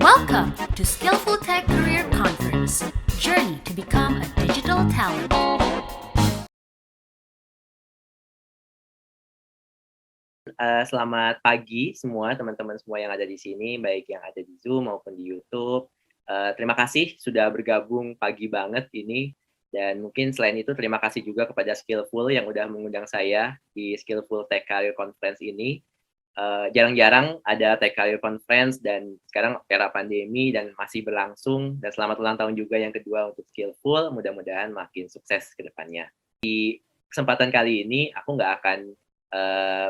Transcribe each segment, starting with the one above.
Welcome to Skillful Tech Career Conference, Journey to Become a Digital Talent. Selamat pagi semua teman-teman semua yang ada di sini, baik yang ada di Zoom maupun di YouTube. Terima kasih sudah bergabung pagi banget ini, dan mungkin selain itu terima kasih juga kepada Skillful yang udah mengundang saya di Skillful Tech Career Conference ini. Jarang-jarang ada Tech Career Conference dan sekarang era pandemi dan masih berlangsung, dan selamat ulang tahun juga yang kedua untuk Skillful, mudah-mudahan makin sukses ke depannya. Di kesempatan kali ini aku nggak akan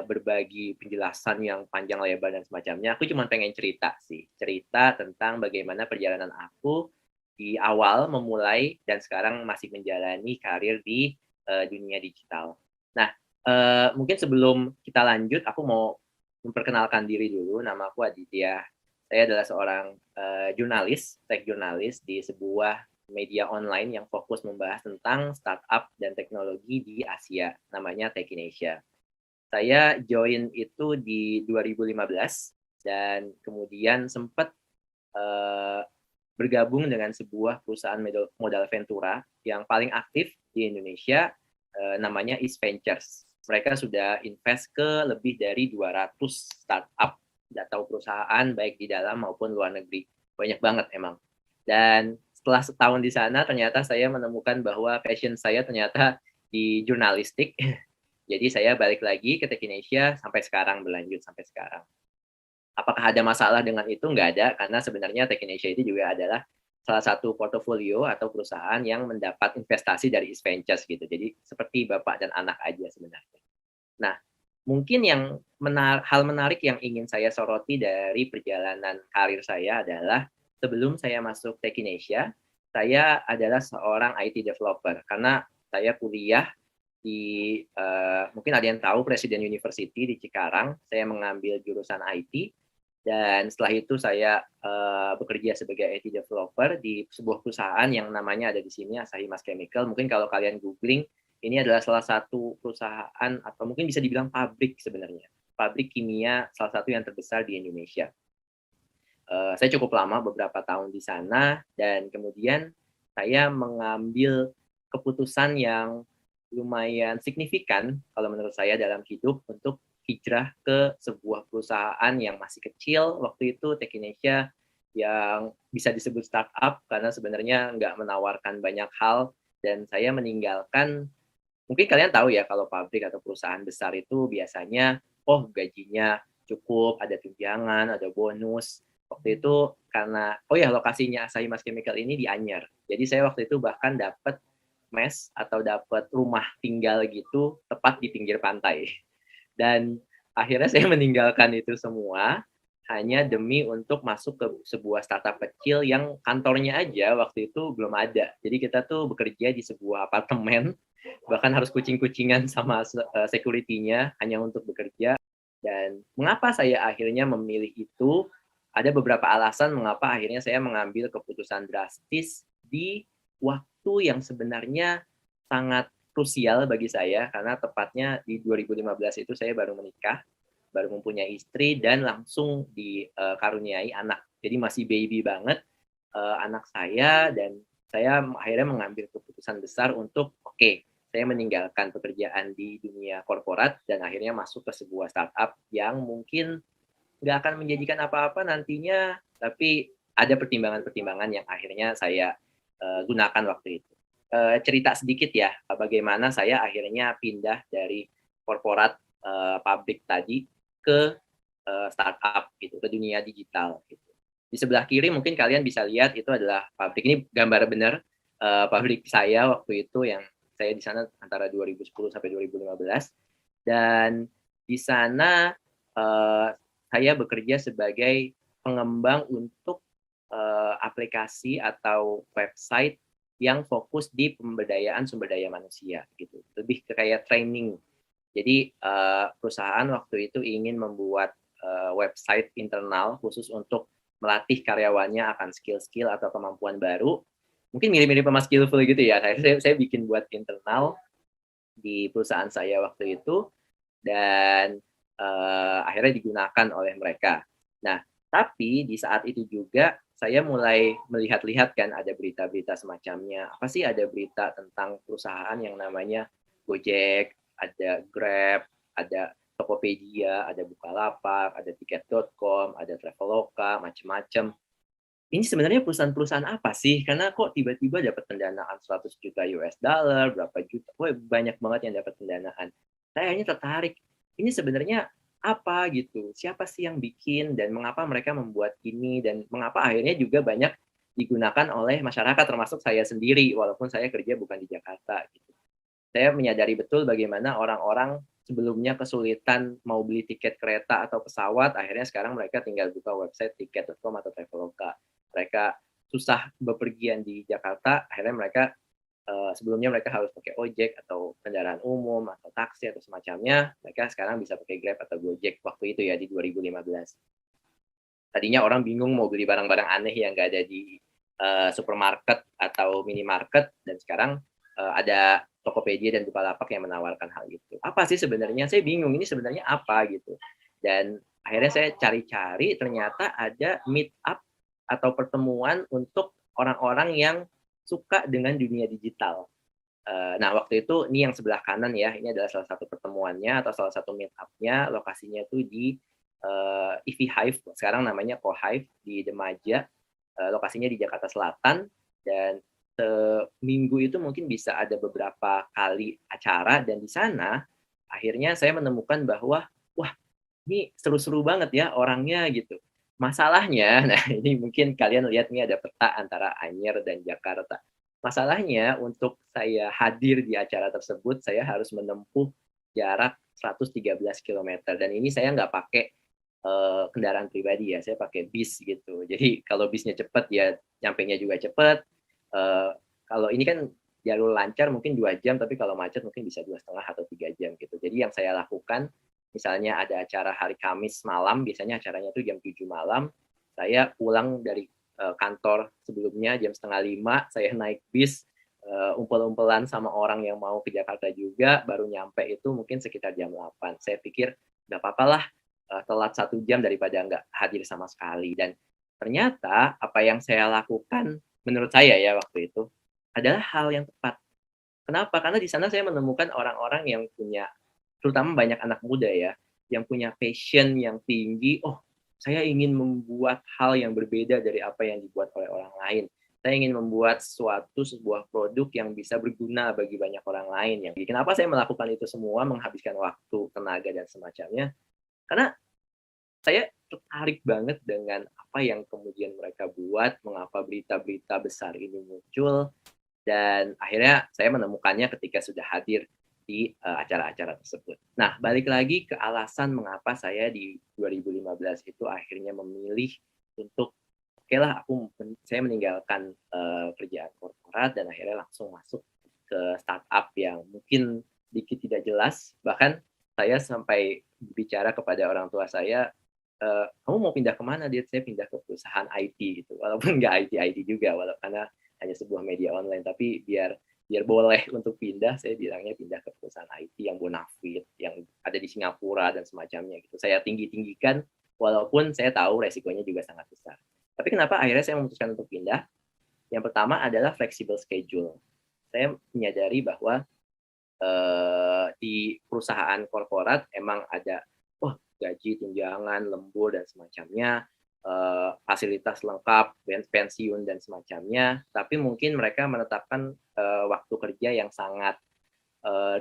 berbagi penjelasan yang panjang lebar dan semacamnya. Aku cuma pengen cerita sih, cerita tentang bagaimana perjalanan aku di awal memulai dan sekarang masih menjalani karir di dunia digital. Nah, mungkin sebelum kita lanjut, aku mau memperkenalkan diri dulu. Nama aku Aditya. Saya adalah seorang jurnalis, tech jurnalis di sebuah media online yang fokus membahas tentang startup dan teknologi di Asia, namanya Techinasia. Saya join itu di 2015 dan kemudian sempat bergabung dengan sebuah perusahaan modal ventura yang paling aktif di Indonesia, namanya East Ventures. Mereka sudah invest ke lebih dari 200 startup atau perusahaan baik di dalam maupun luar negeri. Banyak banget emang. Dan setelah setahun di sana, ternyata saya menemukan bahwa passion saya ternyata di jurnalistik. Jadi saya balik lagi ke Techinasia sampai sekarang, berlanjut sampai sekarang. Apakah ada masalah dengan itu? Nggak ada, karena sebenarnya Techinasia itu juga adalah salah satu portofolio atau perusahaan yang mendapat investasi dari East Ventures gitu. Jadi seperti bapak dan anak aja sebenarnya. Nah, mungkin yang hal menarik yang ingin saya soroti dari perjalanan karir saya adalah sebelum saya masuk Techinasia, saya adalah seorang IT developer karena saya kuliah di mungkin ada yang tahu Presiden University di Cikarang. Saya mengambil jurusan IT dan setelah itu saya bekerja sebagai IT developer di sebuah perusahaan yang namanya ada di sini, Asahi Mas Chemical. Mungkin kalau kalian googling, ini adalah salah satu perusahaan atau mungkin bisa dibilang pabrik sebenarnya. Pabrik kimia salah satu yang terbesar di Indonesia. Saya cukup lama, beberapa tahun di sana, dan kemudian saya mengambil keputusan yang lumayan signifikan kalau menurut saya dalam hidup untuk hijrah ke sebuah perusahaan yang masih kecil waktu itu, Techinasia, yang bisa disebut startup karena sebenarnya nggak menawarkan banyak hal, dan saya meninggalkan, mungkin kalian tahu ya kalau pabrik atau perusahaan besar itu biasanya, oh gajinya cukup, ada tunjangan, ada bonus. Waktu itu karena, oh ya lokasinya Asahi Mas Chemical ini di Anyer. Jadi saya waktu itu bahkan dapat mes atau dapat rumah tinggal gitu tepat di pinggir pantai. Dan akhirnya saya meninggalkan itu semua hanya demi untuk masuk ke sebuah startup kecil yang kantornya aja waktu itu belum ada. Jadi kita tuh bekerja di sebuah apartemen, bahkan harus kucing-kucingan sama security-nya hanya untuk bekerja. Dan mengapa saya akhirnya memilih itu? Ada beberapa alasan mengapa akhirnya saya mengambil keputusan drastis di waktu yang sebenarnya sangat krusial bagi saya, karena tepatnya di 2015 itu saya baru menikah, baru mempunyai istri, dan langsung dikaruniai anak. Jadi masih baby banget anak saya, dan saya akhirnya mengambil keputusan besar untuk, oke, saya meninggalkan pekerjaan di dunia korporat dan akhirnya masuk ke sebuah startup yang mungkin nggak akan menjanjikan apa-apa nantinya, tapi ada pertimbangan-pertimbangan yang akhirnya saya gunakan waktu itu. Cerita sedikit ya, bagaimana saya akhirnya pindah dari korporat pabrik tadi ke startup gitu, ke dunia digital gitu. Di sebelah kiri mungkin kalian bisa lihat itu adalah pabrik, ini gambar benar pabrik saya waktu itu yang saya di sana antara 2010 sampai 2015, dan di sana saya bekerja sebagai pengembang untuk aplikasi atau website yang fokus di pemberdayaan sumber daya manusia gitu, lebih ke kayak training. Jadi perusahaan waktu itu ingin membuat website internal khusus untuk melatih karyawannya akan skill-skill atau kemampuan baru. Mungkin mirip-mirip sama Skillful gitu ya. Saya bikin buat internal di perusahaan saya waktu itu, dan akhirnya digunakan oleh mereka. Nah, tapi di saat itu juga saya mulai melihat-lihat kan ada berita-berita semacamnya. Apa sih ada berita tentang perusahaan yang namanya Gojek, ada Grab, ada Tokopedia, ada Bukalapak, ada Tiket.com, ada Traveloka, macam-macam. Ini sebenarnya perusahaan-perusahaan apa sih? Karena kok tiba-tiba dapat pendanaan 100 juta US dollar, berapa juta, wah banyak banget yang dapat pendanaan. Saya akhirnya tertarik, ini sebenarnya apa gitu? Siapa sih yang bikin dan mengapa mereka membuat ini dan mengapa akhirnya juga banyak digunakan oleh masyarakat termasuk saya sendiri walaupun saya kerja bukan di Jakarta gitu. Saya menyadari betul bagaimana orang-orang sebelumnya kesulitan mau beli tiket kereta atau pesawat, akhirnya sekarang mereka tinggal buka website tiket.com atau Traveloka. Mereka susah bepergian di Jakarta, akhirnya mereka sebelumnya mereka harus pakai ojek atau kendaraan umum atau taksi atau semacamnya, mereka sekarang bisa pakai Grab atau Gojek waktu itu ya di 2015. Tadinya orang bingung mau beli barang-barang aneh yang nggak ada di supermarket atau minimarket dan sekarang ada Tokopedia dan Bukalapak yang menawarkan hal itu. Apa sih sebenarnya? Saya bingung ini sebenarnya apa gitu. Dan akhirnya saya cari-cari ternyata ada meet up atau pertemuan untuk orang-orang yang suka dengan dunia digital. Nah, waktu itu ini yang sebelah kanan ya, ini adalah salah satu pertemuannya atau salah satu meet up-nya, lokasinya tuh di EV Hive, sekarang namanya Co-Hive di Demaja, lokasinya di Jakarta Selatan, dan seminggu itu mungkin bisa ada beberapa kali acara, dan di sana akhirnya saya menemukan bahwa, wah ini seru-seru banget ya orangnya gitu. Masalahnya, nah ini mungkin kalian lihat nih ada peta antara Anyer dan Jakarta. Masalahnya untuk saya hadir di acara tersebut, saya harus menempuh jarak 113 kilometer dan ini saya nggak pakai kendaraan pribadi ya, saya pakai bis gitu. Jadi kalau bisnya cepat ya nyampainya juga cepat. Kalau ini kan jalur lancar mungkin 2 jam, tapi kalau macet mungkin bisa 2,5 atau 3 jam gitu. Jadi yang saya lakukan, misalnya ada acara hari Kamis malam, biasanya acaranya tuh jam 7 malam, saya pulang dari kantor sebelumnya jam 4:30, saya naik bis, umpel-umpelan sama orang yang mau ke Jakarta juga, baru nyampe itu mungkin sekitar jam 8. Saya pikir nggak apa-apa lah telat 1 jam daripada nggak hadir sama sekali. Dan ternyata apa yang saya lakukan menurut saya ya waktu itu adalah hal yang tepat. Kenapa? Karena di sana saya menemukan orang-orang yang punya, terutama banyak anak muda ya, yang punya passion yang tinggi. Oh, saya ingin membuat hal yang berbeda dari apa yang dibuat oleh orang lain. Saya ingin membuat sebuah produk yang bisa berguna bagi banyak orang lain. Yang kenapa saya melakukan itu semua, menghabiskan waktu, tenaga dan semacamnya? Karena saya tertarik banget dengan apa yang kemudian mereka buat, mengapa berita-berita besar ini muncul, dan akhirnya saya menemukannya ketika sudah hadir di acara-acara tersebut. Nah, balik lagi ke alasan mengapa saya di 2015 itu akhirnya memilih untuk oke lah saya meninggalkan kerjaan korporat dan akhirnya langsung masuk ke startup yang mungkin sedikit tidak jelas. Bahkan saya sampai bicara kepada orang tua saya, kamu mau pindah kemana? Dia saya pindah ke perusahaan IT gitu, walaupun nggak IT juga, karena hanya sebuah media online, tapi biar biar boleh untuk pindah, saya bilangnya pindah ke perusahaan IT yang bonafit, yang ada di Singapura dan semacamnya gitu. Saya tinggi-tinggikan, walaupun saya tahu resikonya juga sangat besar. Tapi kenapa akhirnya saya memutuskan untuk pindah? Yang pertama adalah flexible schedule. Saya menyadari bahwa di perusahaan korporat emang ada gaji, tunjangan, lembur dan semacamnya, fasilitas lengkap, pensiun dan semacamnya. Tapi mungkin mereka menetapkan waktu kerja yang sangat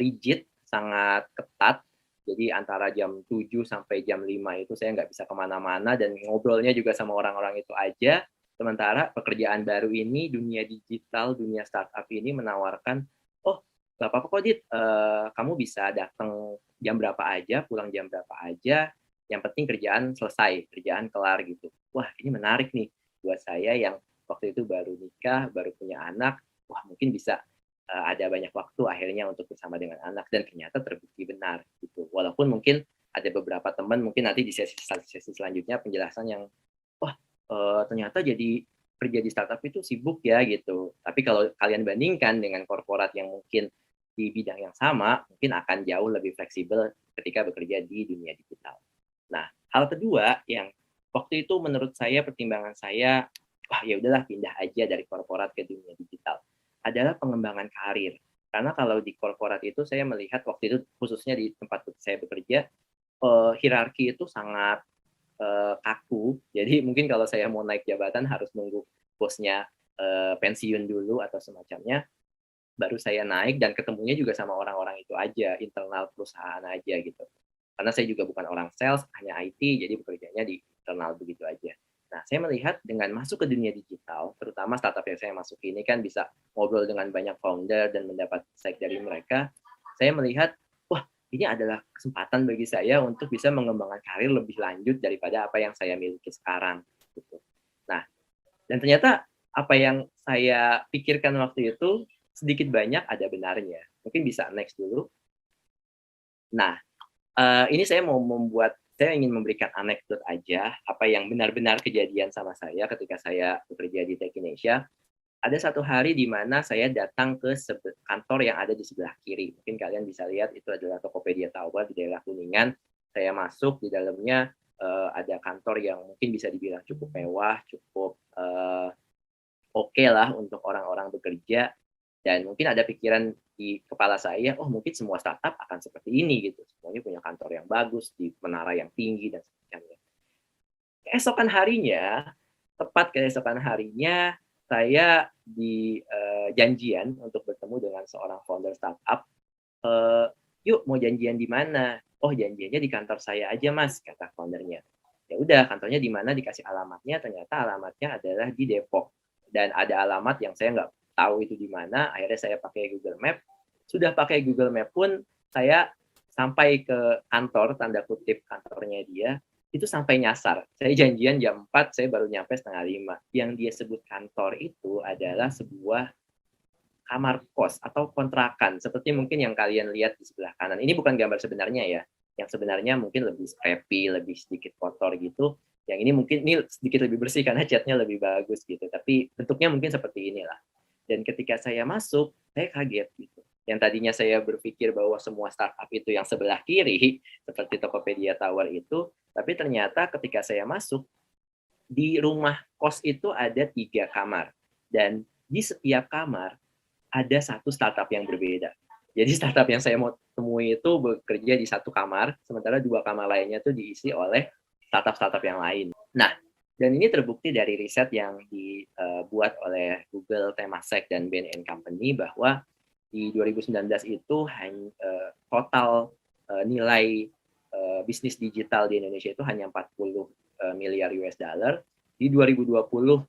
rigid, sangat ketat. Jadi antara jam 7 sampai jam 5 itu saya nggak bisa kemana-mana dan ngobrolnya juga sama orang-orang itu aja. Sementara pekerjaan baru ini, dunia digital, dunia startup ini menawarkan, oh nggak apa-apa kok Dit, kamu bisa datang jam berapa aja, pulang jam berapa aja, yang penting kerjaan selesai, kerjaan kelar gitu. Wah ini menarik nih buat saya yang waktu itu baru nikah, baru punya anak, wah mungkin bisa ada banyak waktu akhirnya untuk bersama dengan anak dan ternyata terbukti benar gitu. Walaupun mungkin ada beberapa teman mungkin nanti di sesi selanjutnya penjelasan yang wah ternyata jadi kerja di startup itu sibuk ya gitu. Tapi kalau kalian bandingkan dengan korporat yang mungkin di bidang yang sama, mungkin akan jauh lebih fleksibel ketika bekerja di dunia digital. Nah, hal kedua yang Waktu itu menurut saya, pertimbangan saya, wah ya udahlah pindah aja dari korporat ke dunia digital. Adalah pengembangan karir. Karena kalau di korporat itu saya melihat waktu itu khususnya di tempat saya bekerja, hierarki itu sangat kaku. Jadi mungkin kalau saya mau naik jabatan harus nunggu bosnya pensiun dulu atau semacamnya, baru saya naik dan ketemunya juga sama orang-orang itu aja, internal perusahaan aja gitu. Karena saya juga bukan orang sales, hanya IT, jadi bekerjanya di internal begitu aja. Nah, saya melihat dengan masuk ke dunia digital, terutama startup yang saya masuk ini kan bisa ngobrol dengan banyak founder dan mendapat insight dari mereka, saya melihat, wah ini adalah kesempatan bagi saya untuk bisa mengembangkan karir lebih lanjut daripada apa yang saya miliki sekarang. Gitu. Nah, dan ternyata apa yang saya pikirkan waktu itu sedikit banyak ada benarnya. Mungkin bisa next dulu. Nah, ini saya ingin memberikan anekdot aja apa yang benar-benar kejadian sama saya ketika saya bekerja di Tech Indonesia. Ada satu hari di mana saya datang ke kantor yang ada di sebelah kiri. Mungkin kalian bisa lihat itu adalah Tokopedia Tower di daerah Kuningan. Saya masuk di dalamnya, ada kantor yang mungkin bisa dibilang cukup mewah, cukup oke lah untuk orang-orang bekerja. Dan mungkin ada pikiran di kepala saya, oh mungkin semua startup akan seperti ini gitu. Semuanya punya kantor yang bagus, di menara yang tinggi dan sebagainya. Keesokan harinya, tepat keesokan harinya, saya di janjian untuk bertemu dengan seorang founder startup. Yuk mau janjian di mana? Oh janjiannya di kantor saya aja mas, kata foundernya. Ya udah kantornya di mana, dikasih alamatnya, ternyata alamatnya adalah di Depok. Dan ada alamat yang saya nggak tahu itu di mana, akhirnya saya pakai Google Map. Sudah pakai Google Map pun, saya sampai ke kantor, tanda kutip kantornya dia, itu sampai nyasar. Saya janjian jam 4, saya baru nyampe setengah 5. Yang dia sebut kantor itu adalah sebuah kamar kos atau kontrakan, seperti mungkin yang kalian lihat di sebelah kanan. Ini bukan gambar sebenarnya ya, yang sebenarnya mungkin lebih scrappy, lebih sedikit kotor gitu. Yang ini mungkin ini sedikit lebih bersih karena catnya lebih bagus gitu, tapi bentuknya mungkin seperti inilah. Dan ketika saya masuk, saya kaget gitu. Yang tadinya saya berpikir bahwa semua startup itu yang sebelah kiri, seperti Tokopedia Tower itu, tapi ternyata ketika saya masuk, di rumah kos itu ada 3 kamar. Dan di setiap kamar ada satu startup yang berbeda. Jadi startup yang saya mau temui itu bekerja di satu kamar, sementara 2 kamar lainnya itu diisi oleh startup-startup yang lain. Nah, dan ini terbukti dari riset yang dibuat oleh Google, Temasek, dan Bain & Company bahwa di 2019 itu total nilai bisnis digital di Indonesia itu hanya 40 miliar US dollar. Di 2020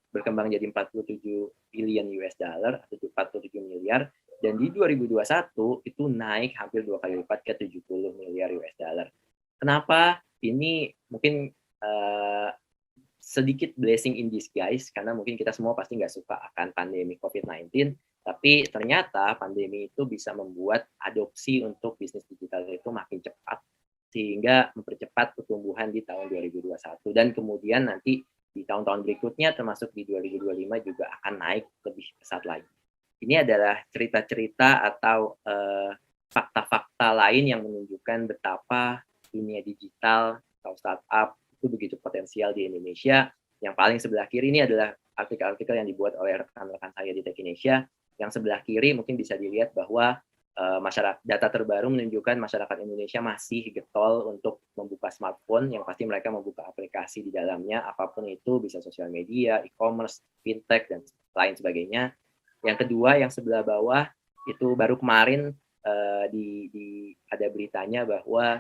berkembang jadi 47 billion US dollar atau 47 miliar, dan di 2021 itu naik hampir 2 kali lipat ke 70 miliar US dollar. Kenapa? Ini mungkin sedikit blessing in disguise, karena mungkin kita semua pasti nggak suka akan pandemi COVID-19, tapi ternyata pandemi itu bisa membuat adopsi untuk bisnis digital itu makin cepat, sehingga mempercepat pertumbuhan di tahun 2021, dan kemudian nanti di tahun-tahun berikutnya termasuk di 2025 juga akan naik lebih pesat lagi. Ini adalah cerita-cerita atau fakta-fakta lain yang menunjukkan betapa dunia digital atau startup itu begitu potensial di Indonesia. Yang paling sebelah kiri ini adalah artikel-artikel yang dibuat oleh rekan-rekan saya di Tech Indonesia. Yang sebelah kiri mungkin bisa dilihat bahwa masyarakat, data terbaru menunjukkan masyarakat Indonesia masih getol untuk membuka smartphone, yang pasti mereka membuka aplikasi di dalamnya, apapun itu, bisa sosial media, e-commerce, fintech, dan lain sebagainya. Yang kedua, yang sebelah bawah, itu baru kemarin ada beritanya bahwa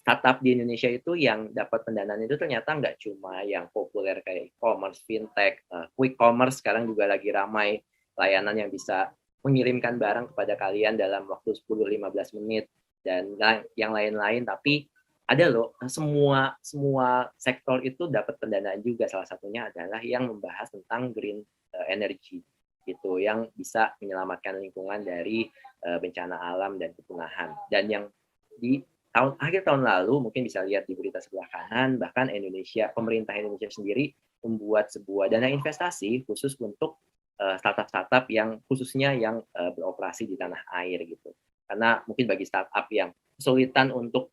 startup di Indonesia itu yang dapat pendanaan itu ternyata nggak cuma yang populer kayak e-commerce, fintech, quick commerce sekarang juga lagi ramai, layanan yang bisa mengirimkan barang kepada kalian dalam waktu 10-15 menit dan yang lain-lain. Tapi ada loh, semua sektor itu dapat pendanaan juga. Salah satunya adalah yang membahas tentang green energy gitu, yang bisa menyelamatkan lingkungan dari bencana alam dan kepunahan. Dan yang di akhir tahun lalu, mungkin bisa lihat di berita sebelah kanan, bahkan pemerintah Indonesia sendiri membuat sebuah dana investasi khusus untuk startup-startup yang khususnya yang beroperasi di tanah air gitu. Karena mungkin bagi startup yang kesulitan untuk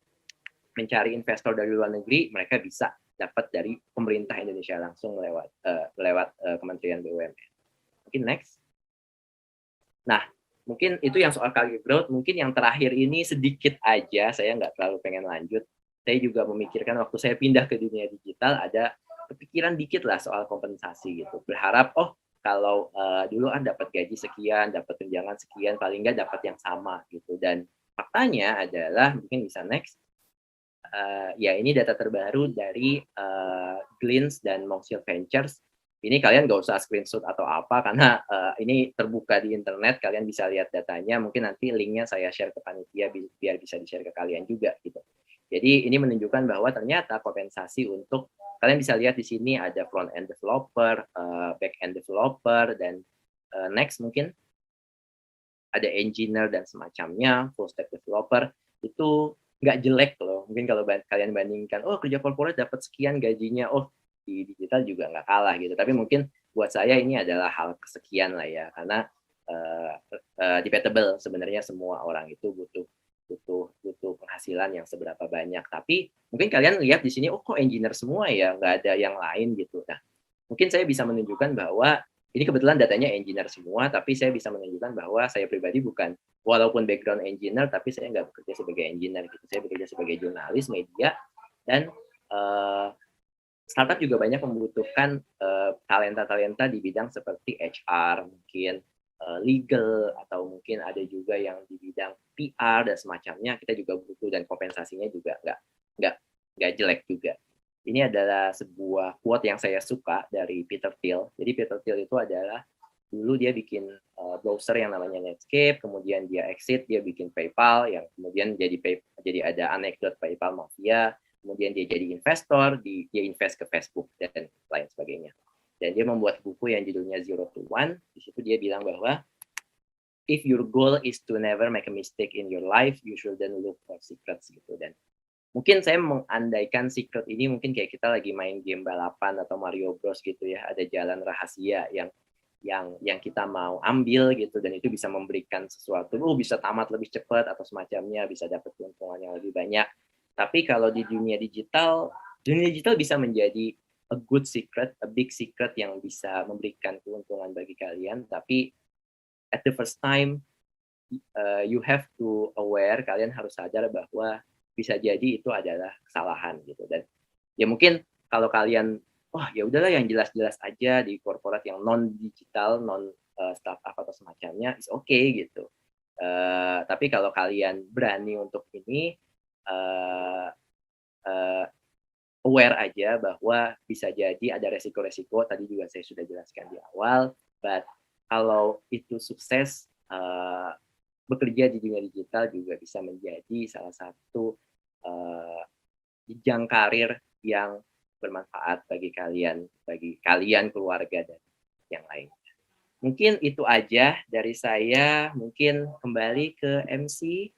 mencari investor dari luar negeri, mereka bisa dapat dari pemerintah Indonesia langsung lewat Kementerian BUMN. Mungkin next. Nah, mungkin itu yang soal career growth. Mungkin yang terakhir ini sedikit aja, saya nggak terlalu pengen lanjut. Saya juga memikirkan waktu saya pindah ke dunia digital, ada kepikiran dikit lah soal kompensasi gitu. Berharap, kalau dulu dapat gaji sekian, dapat tunjangan sekian, paling nggak dapat yang sama gitu. Dan faktanya adalah, mungkin bisa next, ya ini data terbaru dari Glints dan Moxil Ventures. Ini kalian nggak usah screenshot atau apa, karena ini terbuka di internet, kalian bisa lihat datanya. Mungkin nanti linknya saya share ke panitia biar bisa di-share ke kalian juga gitu. Jadi ini menunjukkan bahwa ternyata kompensasi untuk, kalian bisa lihat di sini ada front end developer, back end developer, dan next mungkin ada engineer dan semacamnya, full stack developer, itu nggak jelek loh. Mungkin kalau kalian bandingkan, kerja corporate dapat sekian gajinya, di digital juga nggak kalah gitu. Tapi mungkin buat saya ini adalah hal kesekian lah ya, karena debatable sebenarnya semua orang itu butuh penghasilan yang seberapa banyak. Tapi mungkin kalian lihat di sini, kok engineer semua ya, nggak ada yang lain gitu. Nah, mungkin saya bisa menunjukkan bahwa ini kebetulan datanya engineer semua, tapi saya bisa menunjukkan bahwa saya pribadi bukan, walaupun background engineer, tapi saya nggak bekerja sebagai engineer gitu. Saya bekerja sebagai jurnalis media, dan startup juga banyak membutuhkan talenta-talenta di bidang seperti HR, mungkin legal, atau mungkin ada juga yang di bidang PR dan semacamnya. Kita juga butuh, dan kompensasinya juga nggak jelek juga. Ini adalah sebuah quote yang saya suka dari Peter Thiel. Jadi Peter Thiel itu adalah, dulu dia bikin browser yang namanya Netscape, kemudian dia exit, dia bikin PayPal, yang kemudian jadi ada anekdot PayPal mafia, kemudian dia jadi investor, dia invest ke Facebook dan lain sebagainya. Dan dia membuat buku yang judulnya Zero to One. Di situ dia bilang bahwa if your goal is to never make a mistake in your life, you should then look for secrets gitu. Dan mungkin saya mengandaikan secret ini mungkin kayak kita lagi main game balapan atau Mario Bros gitu ya, ada jalan rahasia yang kita mau ambil gitu, dan itu bisa memberikan sesuatu, bisa tamat lebih cepat atau semacamnya, bisa dapat keuntungan yang lebih banyak. Tapi kalau di dunia digital bisa menjadi a good secret, a big secret yang bisa memberikan keuntungan bagi kalian. Tapi at the first time, you have to aware, kalian harus sadar bahwa bisa jadi itu adalah kesalahan gitu. Dan ya mungkin kalau kalian, ya udahlah yang jelas-jelas aja di korporat yang non digital, non startup atau semacamnya, is okay gitu. Tapi kalau kalian berani untuk ini, aware aja bahwa bisa jadi ada resiko-resiko, tadi juga saya sudah jelaskan di awal. But kalau itu sukses, bekerja di dunia digital juga bisa menjadi salah satu jenjang karir yang bermanfaat bagi kalian, keluarga, dan yang lain. Mungkin itu aja dari saya. Mungkin kembali ke MC.